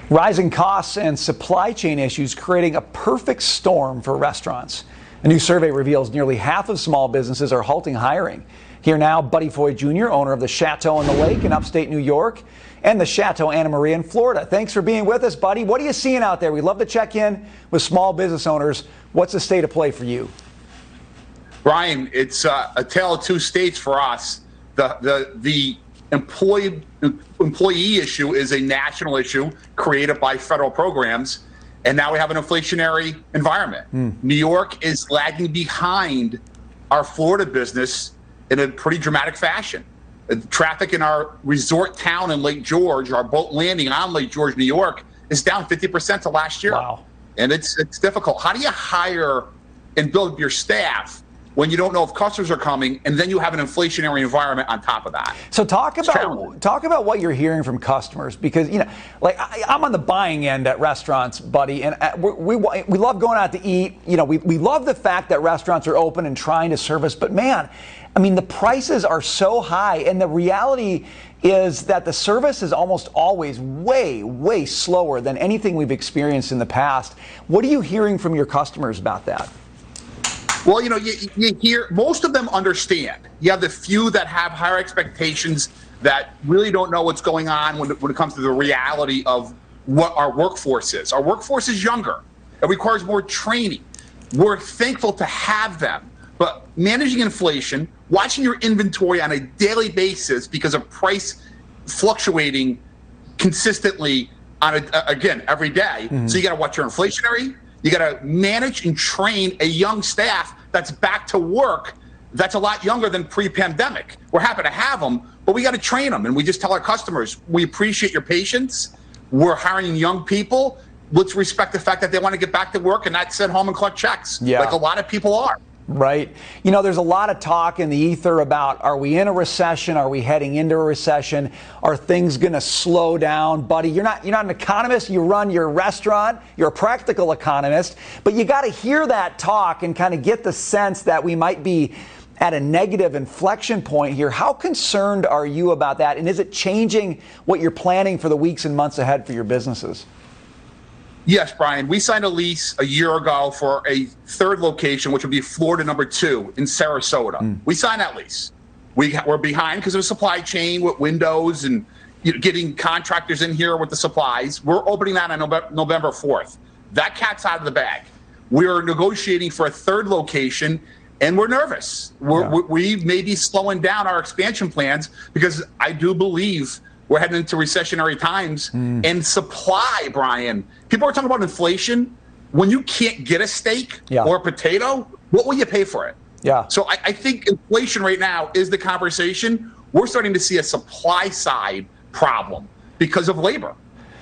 Rising costs and supply chain issues creating a perfect storm for restaurants. A new survey reveals nearly half of small businesses are halting hiring. Here now, Buddy Foy Jr., owner of the Chateau on the Lake in upstate New York and the Chateau Anna Maria in Florida. Thanks for being with us, Buddy. What are you seeing out there? We'd love to check in with small business owners. What's the state of play for you? Brian, it's a tale of two states for us. The employee issue is a national issue created by federal programs, and now we have an inflationary environment. New York is lagging behind our Florida business in a pretty dramatic fashion. The traffic in our resort town in Lake George, our boat landing on Lake George, New York, is down 50% to last year. Wow. And it's difficult. How do you hire and build your staff when you don't know if customers are coming, and then you have an inflationary environment on top of that? So talk about what you're hearing from customers, because like I'm on the buying end at restaurants, Buddy, and we love going out to eat. We love the fact that restaurants are open and trying to service, but man, I mean, the prices are so high, and the reality is that the service is almost always way slower than anything we've experienced in the past. What are you hearing from your customers about that? Well, you hear most of them understand. You have the few that have higher expectations that really don't know what's going on when it comes to the reality of what our workforce is. Our workforce is younger. It requires more training. We're thankful to have them. But managing inflation, watching your inventory on a daily basis because of price fluctuating consistently again, every day. Mm-hmm. So you got to watch your inflationary. You got to manage and train a young staff that's back to work that's a lot younger than pre-pandemic. We're happy to have them, but we got to train them. And we just tell our customers, we appreciate your patience. We're hiring young people. Let's respect the fact that they want to get back to work and not sit home and collect checks like a lot of people are. Right. There's a lot of talk in the ether about, are we in a recession? Are we heading into a recession? Are things going to slow down? Buddy, you're not an economist. You run your restaurant. You're a practical economist. But you got to hear that talk and kind of get the sense that we might be at a negative inflection point here. How concerned are you about that? And is it changing what you're planning for the weeks and months ahead for your businesses? Yes, Brian. We signed a lease a year ago for a third location, which would be Florida #2 in Sarasota. We signed that lease. We're behind because of the supply chain with windows and getting contractors in here with the supplies. We're opening that on November 4th. That cat's out of the bag. We're negotiating for a third location, and we're nervous. We may be slowing down our expansion plans because I do believe we're heading into recessionary times. And supply, Brian. People are talking about inflation. When you can't get a steak or a potato, what will you pay for it? Yeah. So I think inflation right now is the conversation. We're starting to see a supply side problem because of labor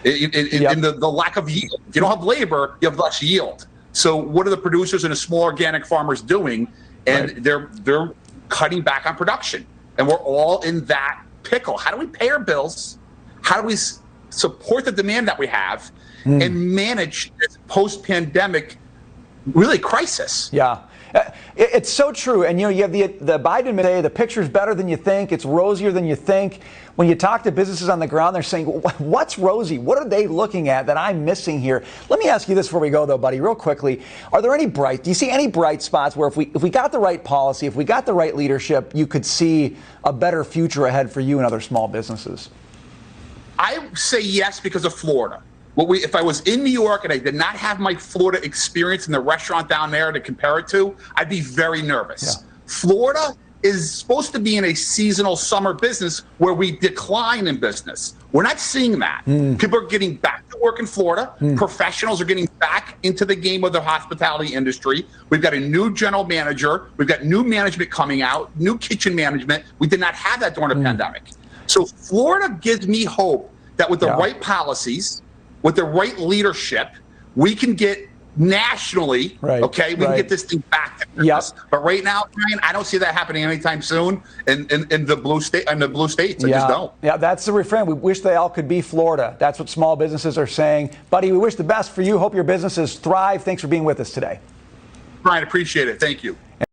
and the lack of yield. If you don't have labor, you have less yield. So what are the producers and the small organic farmers doing? And they're cutting back on production. And we're all in that pickle. How do we pay our bills? How do we support the demand that we have and manage this post-pandemic really crisis? Yeah. It's so true. And you have the Biden administration, the picture's better than you think, it's rosier than you think. When you talk to businesses on the ground, they're saying, what's rosy? What are they looking at that I'm missing here? Let me ask you this before we go, though, Buddy, real quickly. Do you see any bright spots where if we got the right policy, if we got the right leadership, you could see a better future ahead for you and other small businesses? I say yes because of Florida. If I was in New York and I did not have my Florida experience in the restaurant down there to compare it to, I'd be very nervous. Yeah. Florida is supposed to be in a seasonal summer business where we decline in business. We're not seeing that. People are getting back to work in Florida. Professionals are getting back into the game of the hospitality industry. We've got a new general manager. We've got new management coming out, new kitchen management. We did not have that during the pandemic. So Florida gives me hope that with the right policies, with the right leadership, we can get nationally, we can get this thing back to business. But right now, Brian, I don't see that happening anytime soon in the blue states. I just don't. Yeah, that's the refrain. We wish they all could be Florida. That's what small businesses are saying. Buddy, we wish the best for you. Hope your businesses thrive. Thanks for being with us today. Brian, appreciate it. Thank you.